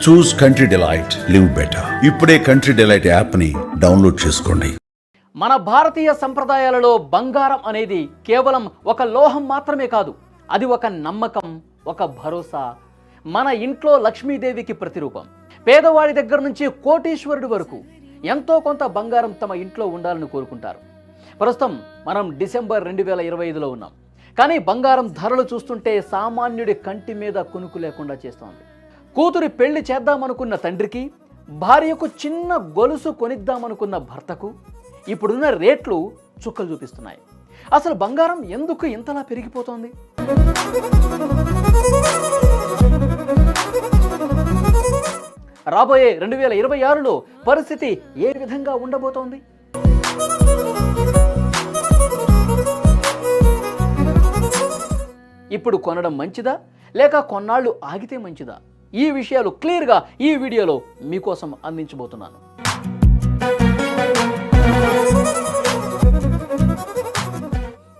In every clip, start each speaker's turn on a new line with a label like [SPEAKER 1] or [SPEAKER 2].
[SPEAKER 1] చూస్ country delight, live better. ఇప్పుడే country delight యాప్ని download చేసుకోండి.
[SPEAKER 2] మన భారతీయ సంప్రదాయాలలో బంగారం అనేది కేవలం ఒక లోహం మాత్రమే కాదు, అది ఒక నమ్మకం, ఒక భరోసా, మన ఇంట్లో లక్ష్మీదేవికి ప్రతిరూపం. పేదవాడి దగ్గర నుంచి కోటీశ్వరుడి వరకు ఎంతో కొంత బంగారం తమ ఇంట్లో ఉండాలని కోరుకుంటారు. ప్రస్తుతం మనం డిసెంబర్ 2025లో ఉన్నాం. కానీ బంగారం ధరలు చూస్తుంటే సామాన్యుడి కంటి మీద కునుకు లేకుండా చేస్తోంది. కూతురి పెళ్లి చేద్దామనుకున్న తండ్రికి, భార్యకు చిన్న గొలుసు కొనిద్దామనుకున్న భర్తకు ఇప్పుడున్న రేట్లు చుక్కలు చూపిస్తున్నాయి. అసలు బంగారం ఎందుకు ఇంతలా పెరిగిపోతోంది? రాబోయే 2026లో పరిస్థితి ఏ విధంగా ఉండబోతోంది? ఇప్పుడు కొనడం మంచిదా లేక కొన్నాళ్ళు ఆగితే మంచిదా? ఈ విషయాలు క్లియర్గా ఈ వీడియోలో మీకోసం అందించబోతున్నాను.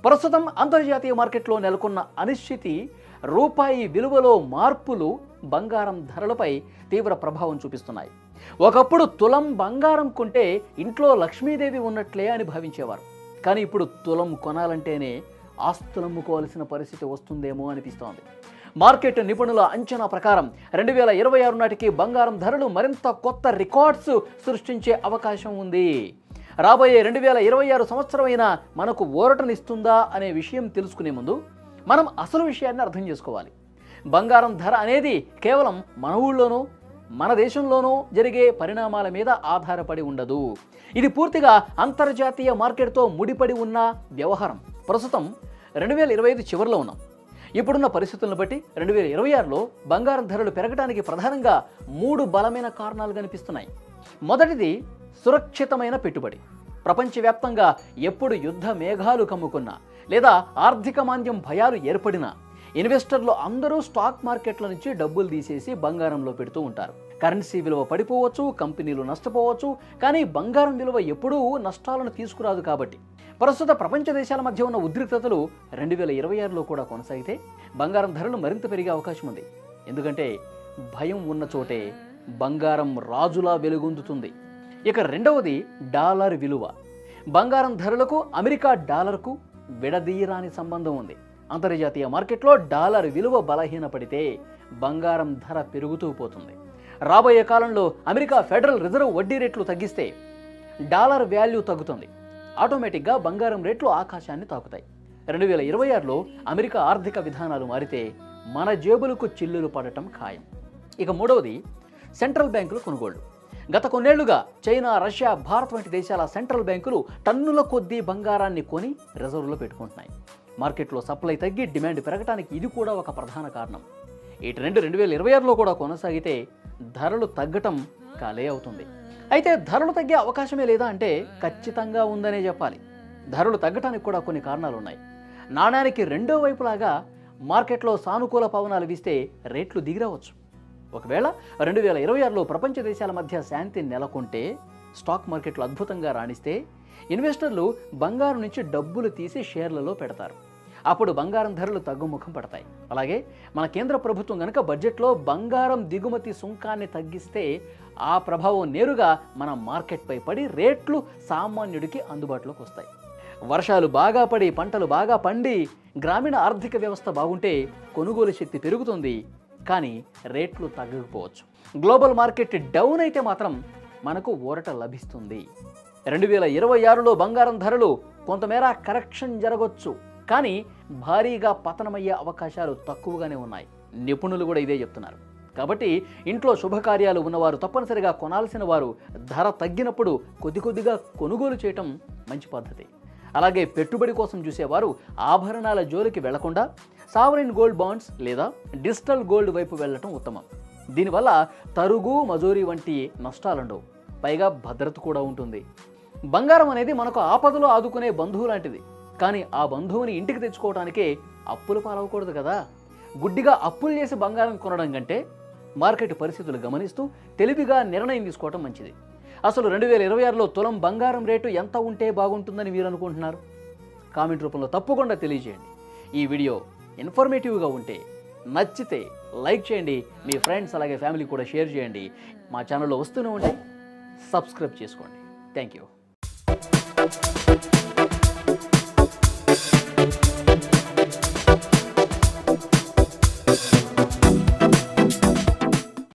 [SPEAKER 2] ప్రస్తుతం అంతర్జాతీయ మార్కెట్లో నెలకొన్న అనిశ్చితి, రూపాయి విలువలో మార్పులు బంగారం ధరలపై తీవ్ర ప్రభావం చూపిస్తున్నాయి. ఒకప్పుడు తులం బంగారం కొంటే ఇంట్లో లక్ష్మీదేవి ఉన్నట్లే అని భావించేవారు. కానీ ఇప్పుడు తులం కొనాలంటేనే ఆస్తులు అమ్ముకోవాల్సిన పరిస్థితి వస్తుందేమో అనిపిస్తోంది. మార్కెట్ నిపుణుల అంచనా ప్రకారం 2026 నాటికి బంగారం ధరలు మరింత కొత్త రికార్డ్స్ సృష్టించే అవకాశం ఉంది. రాబోయే 2026 సంవత్సరం అయినా మనకు ఊరటనిస్తుందా అనే విషయం తెలుసుకునే ముందు మనం అసలు విషయాన్ని అర్థం చేసుకోవాలి. బంగారం ధర అనేది కేవలం మన ఊళ్ళోనూ మన దేశంలోనూ జరిగే పరిణామాల మీద ఆధారపడి ఉండదు. ఇది పూర్తిగా అంతర్జాతీయ మార్కెట్తో ముడిపడి ఉన్న వ్యవహారం. ప్రస్తుతం 2025 చివరిలో ఉన్నాం. ఇప్పుడున్న పరిస్థితులను బట్టి 2026లో బంగారం ధరలు పెరగడానికి ప్రధానంగా 3 బలమైన కారణాలు కనిపిస్తున్నాయి. మొదటిది సురక్షితమైన పెట్టుబడి. ప్రపంచవ్యాప్తంగా ఎప్పుడు యుద్ధ మేఘాలు కమ్ముకున్నా లేదా ఆర్థిక మాంద్యం భయాలు ఏర్పడినా ఇన్వెస్టర్లు అందరూ స్టాక్ మార్కెట్ల నుంచి డబ్బులు తీసేసి బంగారంలో పెడుతూ ఉంటారు. కరెన్సీ విలువ పడిపోవచ్చు, కంపెనీలు నష్టపోవచ్చు, కానీ బంగారం విలువ ఎప్పుడూ నష్టాలను తీసుకురాదు. కాబట్టి ప్రస్తుత ప్రపంచ దేశాల మధ్య ఉన్న ఉద్రిక్తతలు 2026లో కూడా కొనసాగితే బంగారం ధరలు మరింత పెరిగే అవకాశం ఉంది. ఎందుకంటే భయం ఉన్న చోటే బంగారం రాజులా వెలుగొందుతుంది. ఇక రెండవది డాలర్ విలువ. బంగారం ధరలకు అమెరికా డాలర్కు విడదీయరాని సంబంధం ఉంది. అంతర్జాతీయ మార్కెట్లో డాలర్ విలువ బలహీనపడితే బంగారం ధర పెరుగుతూ పోతుంది. రాబోయే కాలంలో అమెరికా ఫెడరల్ రిజర్వ్ వడ్డీ రేట్లు తగ్గిస్తే డాలర్ వాల్యూ తగ్గుతుంది. ఆటోమేటిక్గా బంగారం రేట్లు ఆకాశాన్ని తాకుతాయి. 2026లో అమెరికా ఆర్థిక విధానాలు మారితే మన జేబులకు చిల్లులు పడటం ఖాయం. ఇక మూడవది సెంట్రల్ బ్యాంకుల కొనుగోళ్లు. గత కొన్నేళ్లుగా చైనా, రష్యా, భారత్ వంటి దేశాల సెంట్రల్ బ్యాంకులు టన్నుల కొద్దీ బంగారాన్ని కొని రిజర్వ్లో పెట్టుకుంటున్నాయి. మార్కెట్లో సప్లై తగ్గి డిమాండ్ పెరగడానికి ఇది కూడా ఒక ప్రధాన కారణం. ఈ ట్రెండ్ 2026లో కూడా కొనసాగితే ధరలు తగ్గటం ఖాళీ అవుతుంది. అయితే ధరలు తగ్గే అవకాశమే లేదా అంటే ఖచ్చితంగా ఉందనే చెప్పాలి. ధరలు తగ్గటానికి కూడా కొన్ని కారణాలు ఉన్నాయి. నాణ్యానికి రెండో వైపులాగా మార్కెట్లో సానుకూల పవనాలు వీస్తే రేట్లు దిగిరావచ్చు. ఒకవేళ 2026లో ప్రపంచ దేశాల మధ్య శాంతి నెలకొంటే, స్టాక్ మార్కెట్లు అద్భుతంగా రాణిస్తే ఇన్వెస్టర్లు బంగారం నుంచి డబ్బులు తీసి షేర్లలో పెడతారు. అప్పుడు బంగారం ధరలు తగ్గుముఖం పడతాయి. అలాగే మన కేంద్ర ప్రభుత్వం కనుక బడ్జెట్లో బంగారం దిగుమతి సుంకాన్ని తగ్గిస్తే ఆ ప్రభావం నేరుగా మన మార్కెట్పై పడి రేట్లు సామాన్యుడికి అందుబాటులోకి వస్తాయి. వర్షాలు బాగా పడి పంటలు బాగా పండి గ్రామీణ ఆర్థిక వ్యవస్థ బాగుంటే కొనుగోలు శక్తి పెరుగుతుంది, కానీ రేట్లు తగ్గకపోవచ్చు. గ్లోబల్ మార్కెట్ డౌన్ అయితే మాత్రం మనకు ఊరట లభిస్తుంది. 2026లో బంగారం ధరలు కొంతమేర కరెక్షన్ జరగవచ్చు, కానీ భారీగా పతనమయ్యే అవకాశాలు తక్కువగానే ఉన్నాయి. నిపుణులు కూడా ఇదే చెప్తున్నారు. కాబట్టి ఇంట్లో శుభకార్యాలు ఉన్నవారు తప్పనిసరిగా కొనాల్సిన వారు ధర తగ్గినప్పుడు కొద్ది కొద్దిగా కొనుగోలు చేయటం మంచి పద్ధతి. అలాగే పెట్టుబడి కోసం చూసేవారు ఆభరణాల జోలికి వెళ్లకుండా సావరిన్ గోల్డ్ బాండ్స్ లేదా డిజిటల్ గోల్డ్ వైపు వెళ్ళటం ఉత్తమం. దీనివల్ల తరుగు, మజూరీ వంటి నష్టాలుండవు, పైగా భద్రత కూడా ఉంటుంది. బంగారం అనేది మనకు ఆపదలో ఆదుకునే బంధువు లాంటిది. కానీ ఆ బంధువుని ఇంటికి తెచ్చుకోవడానికే అప్పులు పాలవకూడదు కదా. గుడ్డిగా అప్పులు చేసి బంగారం కొనడం కంటే మార్కెట్ పరిస్థితులు గమనిస్తూ తెలివిగా నిర్ణయం తీసుకోవడం మంచిది. అసలు 2026లో తులం బంగారం రేటు ఎంత ఉంటే బాగుంటుందని మీరు అనుకుంటున్నారు? కామెంట్ రూపంలో తప్పకుండా తెలియజేయండి. ఈ వీడియో ఇన్ఫర్మేటివ్గా ఉంటే నచ్చితే లైక్ చేయండి, మీ ఫ్రెండ్స్ అలాగే ఫ్యామిలీ కూడా షేర్ చేయండి. మా ఛానల్లో వస్తూనే ఉంటే సబ్స్క్రైబ్ చేసుకోండి. Thank you.